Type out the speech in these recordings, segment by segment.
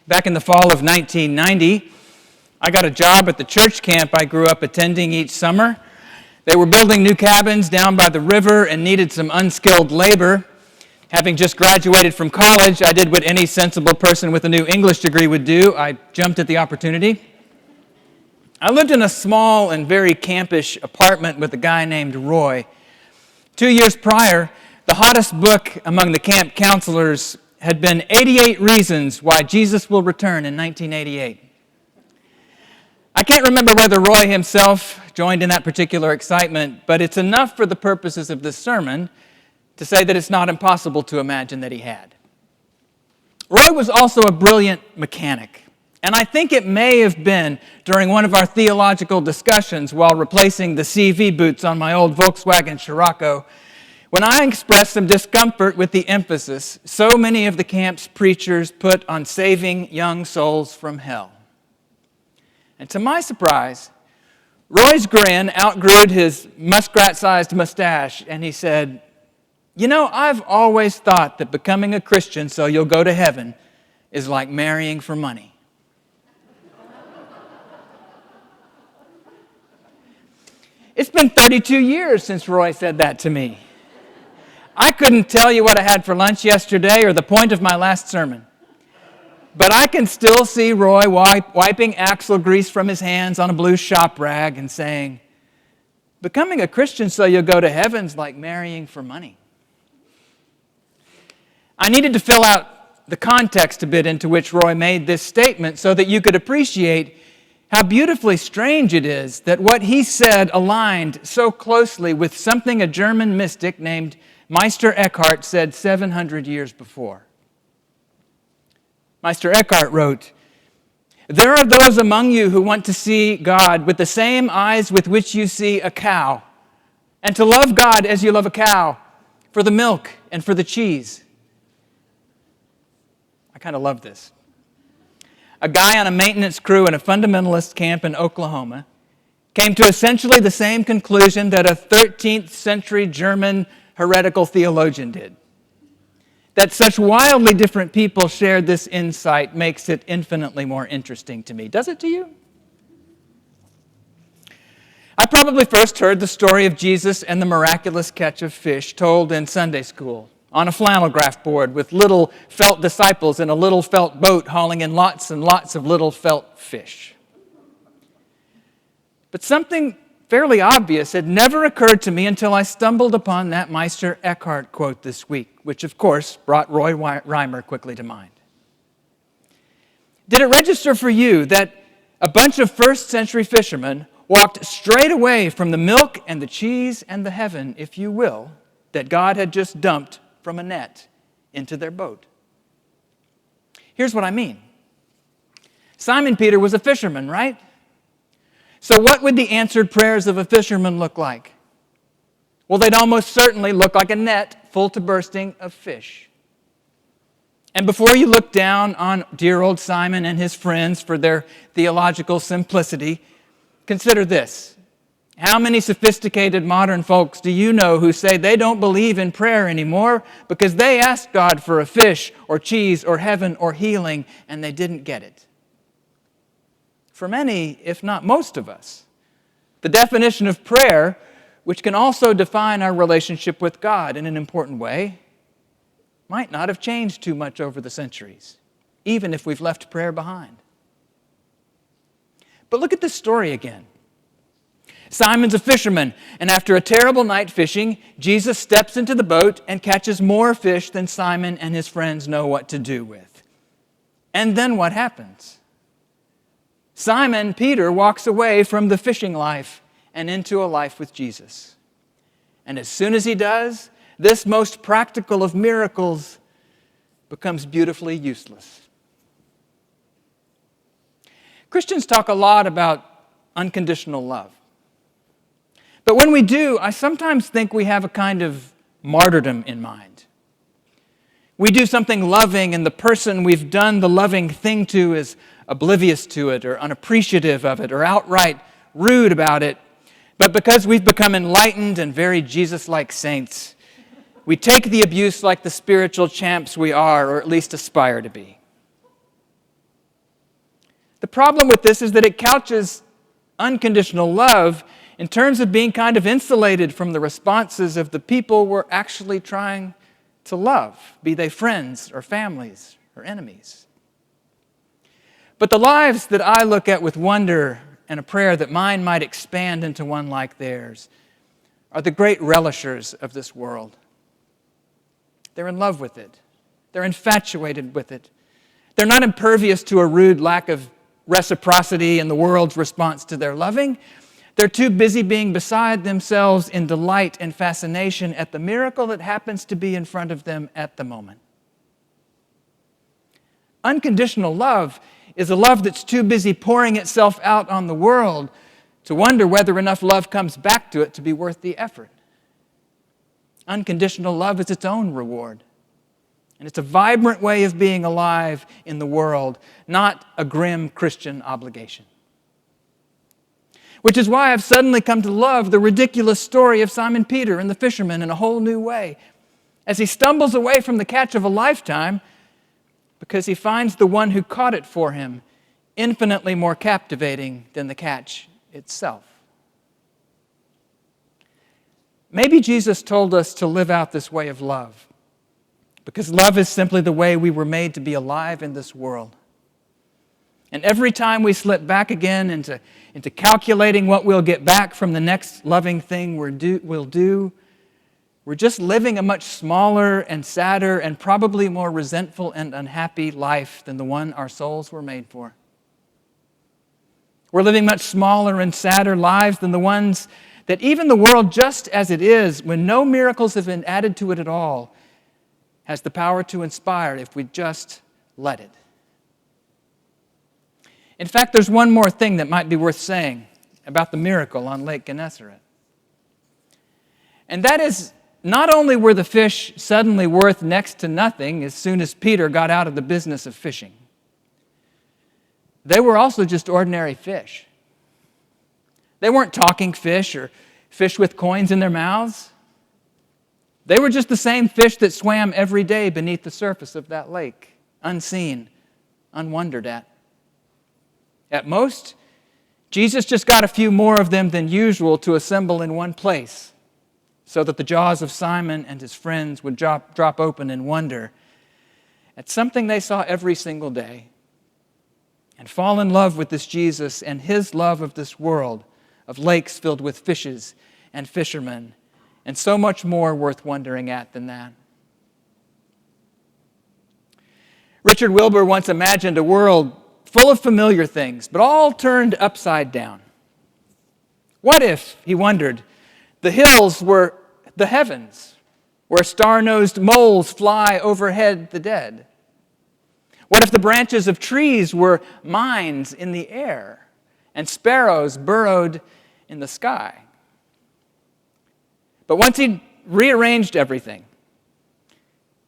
Back in the fall of 1990, I got a job at the church camp I grew up attending each summer. They were building new cabins down by the river and needed some unskilled labor. Having just graduated from college, I did what any sensible person with a new English degree would do. I jumped at the opportunity. I lived in a small and very campish apartment with a guy named Roy. 2 years prior, the hottest book among the camp counselors had been 88 Reasons Why Jesus Will Return in 1988. I can't remember whether Roy himself joined in that particular excitement, but it's enough for the purposes of this sermon to say that it's not impossible to imagine that he had. Roy was also a brilliant mechanic, and I think it may have been during one of our theological discussions while replacing the CV boots on my old Volkswagen Scirocco when I expressed some discomfort with the emphasis so many of the camp's preachers put on saving young souls from hell. And to my surprise, Roy's grin outgrew his muskrat-sized mustache, and he said, "You know, I've always thought that becoming a Christian so you'll go to heaven is like marrying for money." It's been 32 years since Roy said that to me. I couldn't tell you what I had for lunch yesterday or the point of my last sermon. But I can still see Roy wiping axle grease from his hands on a blue shop rag and saying, "Becoming a Christian so you'll go to heaven's like marrying for money." I needed to fill out the context a bit into which Roy made this statement so that you could appreciate how beautifully strange it is that what he said aligned so closely with something a German mystic named Meister Eckhart said 700 years before. Meister Eckhart wrote, "There are those among you who want to see God with the same eyes with which you see a cow, and to love God as you love a cow, for the milk and for the cheese." I kind of love this. A guy on a maintenance crew in a fundamentalist camp in Oklahoma came to essentially the same conclusion that a 13th century German heretical theologian did. That such wildly different people shared this insight makes it infinitely more interesting to me. Does it to you? I probably first heard the story of Jesus and the miraculous catch of fish told in Sunday school on a flannel graph board with little felt disciples in a little felt boat hauling in lots and lots of little felt fish. But something fairly obvious had never occurred to me until I stumbled upon that Meister Eckhart quote this week, which of course brought Roy Reimer quickly to mind. Did it register for you that a bunch of first century fishermen walked straight away from the milk and the cheese and the heaven, if you will, that God had just dumped from a net into their boat? Here's what I mean. Simon Peter was a fisherman, right? So what would the answered prayers of a fisherman look like? Well, they'd almost certainly look like a net full to bursting of fish. And before you look down on dear old Simon and his friends for their theological simplicity, consider this. How many sophisticated modern folks do you know who say they don't believe in prayer anymore because they asked God for a fish or cheese or heaven or healing and they didn't get it? For many, if not most of us, the definition of prayer, which can also define our relationship with God in an important way, might not have changed too much over the centuries, even if we've left prayer behind. But look at this story again. Simon's a fisherman, and after a terrible night fishing, Jesus steps into the boat and catches more fish than Simon and his friends know what to do with. And then what happens? Simon Peter walks away from the fishing life and into a life with Jesus. And as soon as he does, this most practical of miracles becomes beautifully useless. Christians talk a lot about unconditional love. But when we do, I sometimes think we have a kind of martyrdom in mind. We do something loving, and the person we've done the loving thing to is oblivious to it or unappreciative of it or outright rude about it. But because we've become enlightened and very Jesus-like saints, we take the abuse like the spiritual champs we are, or at least aspire to be. The problem with this is that it couches unconditional love in terms of being kind of insulated from the responses of the people we're actually trying to love, be they friends or families or enemies. But the lives that I look at with wonder and a prayer that mine might expand into one like theirs are the great relishers of this world. They're in love with it. They're infatuated with it. They're not impervious to a rude lack of reciprocity in the world's response to their loving. They're too busy being beside themselves in delight and fascination at the miracle that happens to be in front of them at the moment. Unconditional love is a love that's too busy pouring itself out on the world to wonder whether enough love comes back to it to be worth the effort. Unconditional love is its own reward. And it's a vibrant way of being alive in the world, not a grim Christian obligation. Which is why I've suddenly come to love the ridiculous story of Simon Peter and the fisherman in a whole new way. As he stumbles away from the catch of a lifetime, because he finds the one who caught it for him infinitely more captivating than the catch itself. Maybe Jesus told us to live out this way of love, because love is simply the way we were made to be alive in this world. And every time we slip back again into calculating what we'll get back from the next loving thing we'll do, we're just living a much smaller and sadder and probably more resentful and unhappy life than the one our souls were made for. We're living much smaller and sadder lives than the ones that even the world just as it is, when no miracles have been added to it at all, has the power to inspire if we just let it. In fact, there's one more thing that might be worth saying about the miracle on Lake Gennesaret. And that is, not only were the fish suddenly worth next to nothing as soon as Peter got out of the business of fishing, they were also just ordinary fish. They weren't talking fish or fish with coins in their mouths. They were just the same fish that swam every day beneath the surface of that lake, unseen, unwondered at. At most, Jesus just got a few more of them than usual to assemble in one place so that the jaws of Simon and his friends would drop open in wonder at something they saw every single day and fall in love with this Jesus and his love of this world, of lakes filled with fishes and fishermen, and so much more worth wondering at than that. Richard Wilbur once imagined a world full of familiar things, but all turned upside down. What if, he wondered, the hills were the heavens, where star-nosed moles fly overhead the dead? What if the branches of trees were mines in the air, and sparrows burrowed in the sky? But once he'd rearranged everything,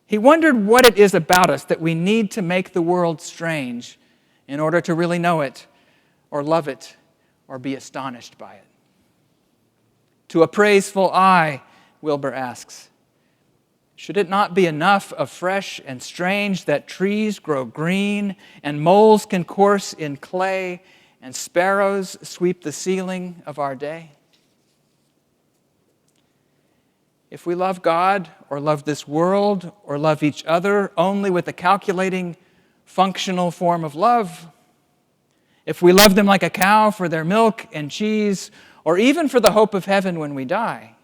he wondered what it is about us that we need to make the world strange in order to really know it, or love it, or be astonished by it. To a praiseful eye, Wilbur asks, should it not be enough of fresh and strange that trees grow green, and moles can course in clay, and sparrows sweep the ceiling of our day? If we love God, or love this world, or love each other only with a calculating, functional form of love, if we love them like a cow for their milk and cheese, or even for the hope of heaven when we die,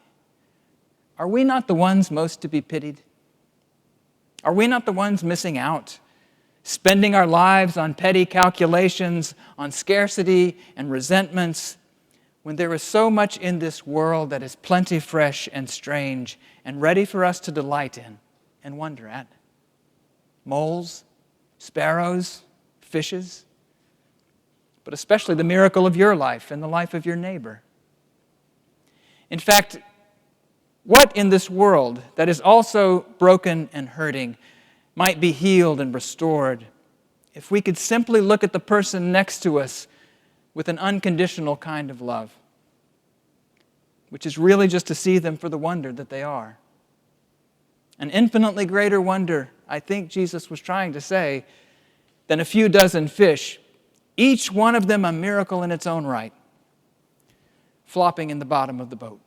are we not the ones most to be pitied? Are we not the ones missing out, spending our lives on petty calculations, on scarcity and resentments, when there is so much in this world that is plenty fresh and strange and ready for us to delight in and wonder at? Moles, sparrows, fishes, but especially the miracle of your life and the life of your neighbor. In fact, what in this world that is also broken and hurting might be healed and restored if we could simply look at the person next to us with an unconditional kind of love, which is really just to see them for the wonder that they are. An infinitely greater wonder, I think Jesus was trying to say, than a few dozen fish each one of them a miracle in its own right, flopping in the bottom of the boat.